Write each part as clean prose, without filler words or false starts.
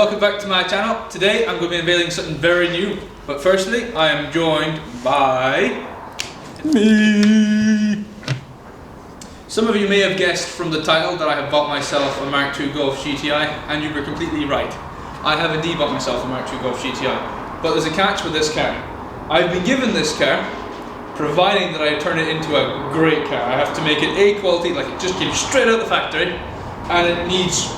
welcome back to my channel. Today I'm going to be unveiling something very new. But firstly, I am joined by me. Some of you may have guessed from the title that I have bought myself a MK2 Golf GTI, and you were completely right. I have indeed bought myself a MK2 Golf GTI. But there's a catch with this car. I've been given this car, providing that I turn it into a great car. I have to make it A quality, like it just came straight out of the factory, and it needs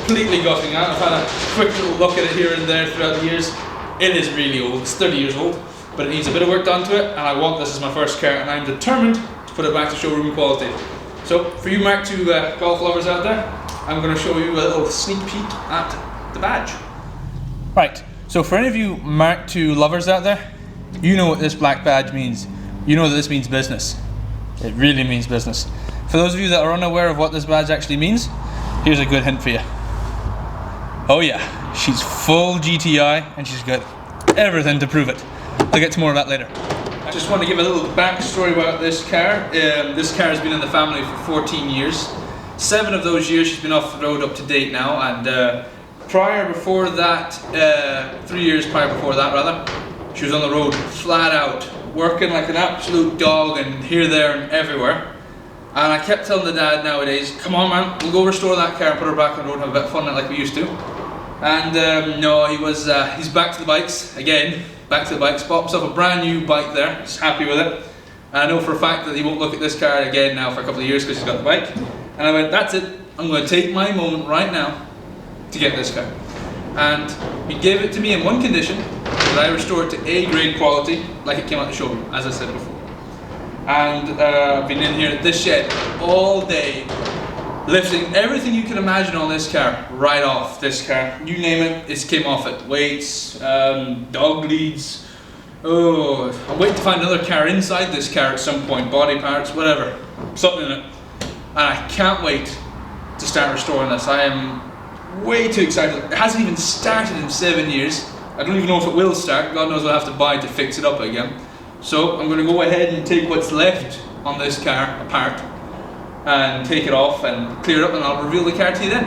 completely gutting out. I've had a quick little look at it here and there throughout the years. It is really old, it's 30 years old, but it needs a bit of work done to it, and I want this as my first car, and I'm determined to put it back to showroom quality. So for you MK2 golf lovers out there, I'm going to show you a little sneak peek at the badge. Right, so for any of you MK2 lovers out there, you know what this black badge means. You know that this means business. It really means business. For those of you that are unaware of what this badge actually means, here's a good hint for you. Oh yeah, she's full GTI and she's got everything to prove it. I'll get to more of that later. I just want to give a little backstory about this car. This car has been in the family for 14 years. 7 of those years she's been off the road up to date now, and prior before that, 3 years prior before that rather, she was on the road flat out, working like an absolute dog and here, there and everywhere. And I kept telling the dad nowadays, come on man, we'll go restore that car and put her back on the road and have a bit of fun like we used to. And no, he's back to the bikes again, back to the bikes, bought himself a brand new bike there, he's happy with it. And I know for a fact that he won't look at this car again now for a couple of years because he's got the bike. And I went, that's it, I'm going to take my moment right now to get this car. And he gave it to me in one condition, that I restore it to A grade quality like it came out the showroom, as I said before. And I've been in here at this shed all day, lifting everything you can imagine on this car, right off this car. You name it, it came off it. Weights, dog leads. Oh, I'm waiting to find another car inside this car at some point, body parts, whatever, something in it. And I can't wait to start restoring this. I am way too excited. It hasn't even started in 7 years. I don't even know if it will start. God knows what I'll have to buy to fix it up again. So I'm going to go ahead and take what's left on this car apart and take it off and clear it up, and I'll reveal the car to you then.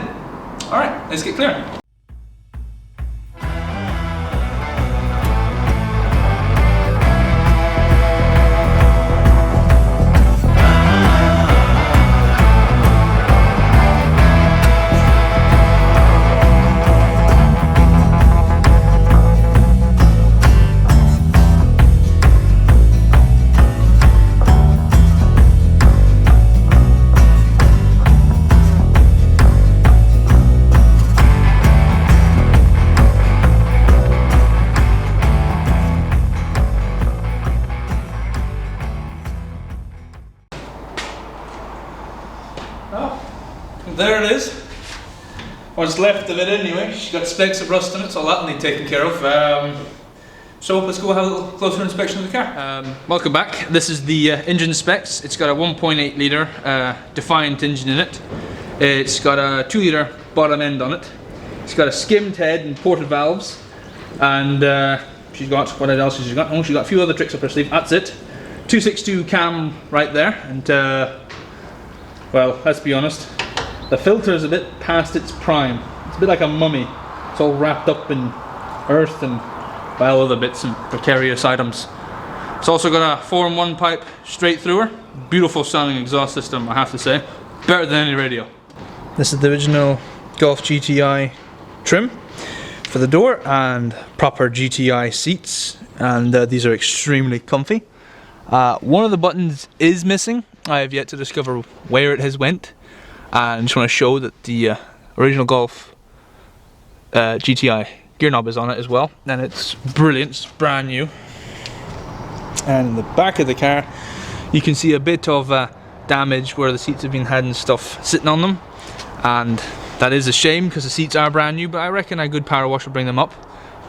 Alright, let's get clear. There it is. What's left of it anyway. She's got specks of rust in it, so that'll need taken care of. So let's go have a little closer inspection of the car. Welcome back. This is the engine specs. It's got a 1.8 litre Defiant engine in it. It's got a 2 litre bottom end on it. It's got a skimmed head and ported valves. And she's got, what else has she got? Oh, she's got a few other tricks up her sleeve. That's it. 262 cam right there. And well, let's be honest. The filter is a bit past its prime. It's a bit like a mummy. It's all wrapped up in earth and, well, other bits and precarious items. It's also got a 4-in-1 pipe straight through her. Beautiful sounding exhaust system, I have to say. Better than any radio. This is the original Golf GTI trim for the door and proper GTI seats. And these are extremely comfy. One of the buttons is missing. I have yet to discover where it has went. And I just want to show that the original Golf GTI gear knob is on it as well, and it's brilliant, it's brand new. And in the back of the car you can see a bit of damage where the seats have been had and stuff sitting on them, and that is a shame because the seats are brand new, but I reckon a good power wash will bring them up.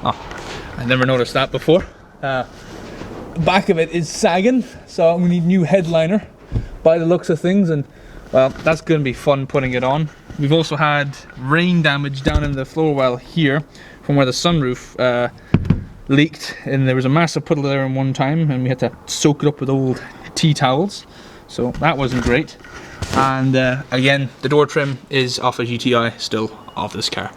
Oh, I never noticed that before. The back of it is sagging, so we need new headliner by the looks of things, and well, that's going to be fun putting it on. We've also had rain damage down in the floor well here from where the sunroof leaked, and there was a massive puddle there in one time and we had to soak it up with old tea towels, so that wasn't great. And again, the door trim is off a GTI, still off this car.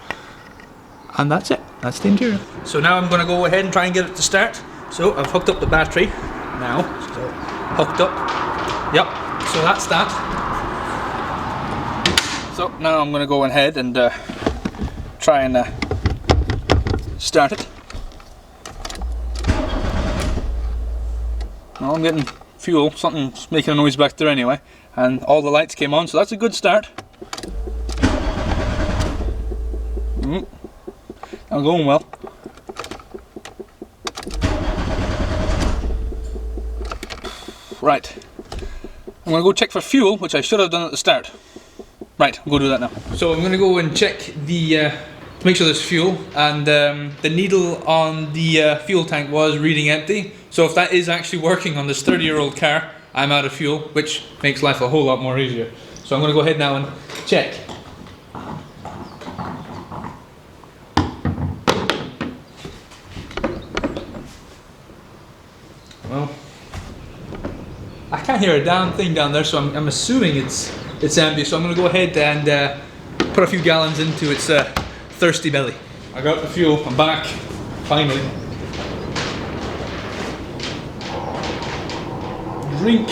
And that's it, that's the interior. So now I'm going to go ahead and try and get it to start. So I've hooked up the battery now, so hooked up, yep, so that's that. So now I'm going to go ahead and try and start it. Well, I'm getting fuel, something's making a noise back there anyway, and all the lights came on, so that's a good start. I'm going well. Right, I'm going to go check for fuel, which I should have done at the start. Right, I'll go do that now. So I'm going to go and check the, to make sure there's fuel, and the needle on the fuel tank was reading empty. So if that is actually working on this 30-year-old car, I'm out of fuel, which makes life a whole lot more easier. So I'm going to go ahead now and check. Well, I can't hear a damn thing down there, so I'm assuming it's empty. So I'm going to go ahead and put a few gallons into its thirsty belly. I got the fuel, I'm back, finally. Drink,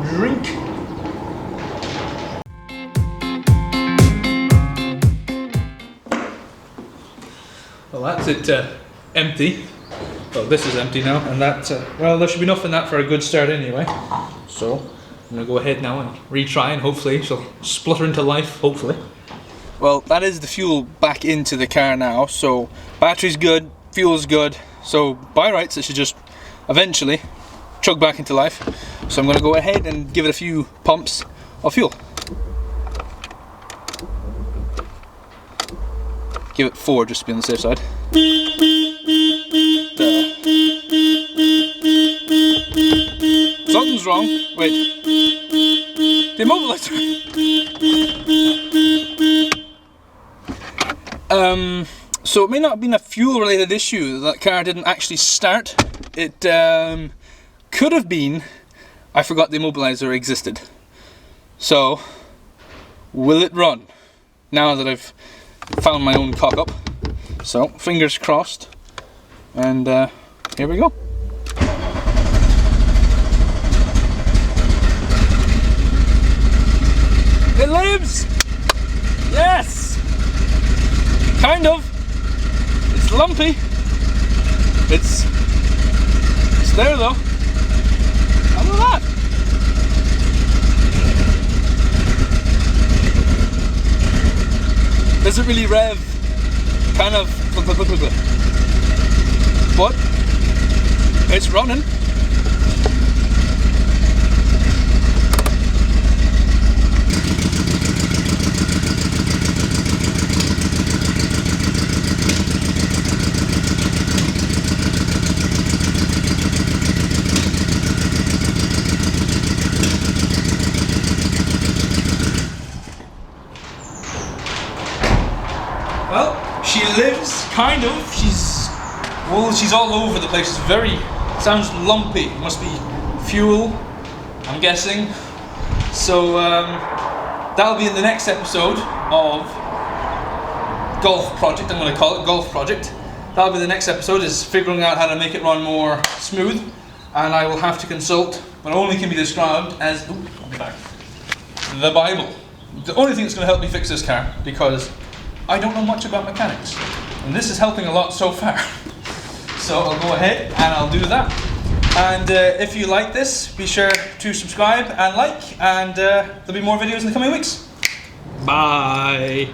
drink. Well, that's it empty. Well, this is empty now, and that, well, there should be enough in that for a good start anyway. So, I'm going to go ahead now and retry, and hopefully she'll splutter into life, hopefully. Well, that is the fuel back into the car now, so battery's good, fuel's good, so by rights it should just eventually chug back into life. So I'm going to go ahead and give it a few pumps of fuel. Give it 4 just to be on the safe side. Something's wrong. Wait. The immobilizer. So it may not have been a fuel related issue. That car didn't actually start. It could have been I forgot the immobilizer existed. So will it run now that I've found my own cock up? So fingers crossed, and here we go. It lives! Yes! Kind of. It's lumpy. It's there though. How about that? Does it really rev? Kind of, but it's running. Well, she lives, kind of. She's all over the place. It's sounds lumpy. Must be fuel, I'm guessing. So that'll be in the next episode of Golf Project. I'm going to call it Golf Project. That'll be the next episode, is figuring out how to make it run more smooth, and I will have to consult what only can be described as the Bible. The only thing that's going to help me fix this car, because I don't know much about mechanics, and this is helping a lot so far. So I'll go ahead and I'll do that. And if you like this, be sure to subscribe and like, and there'll be more videos in the coming weeks. Bye.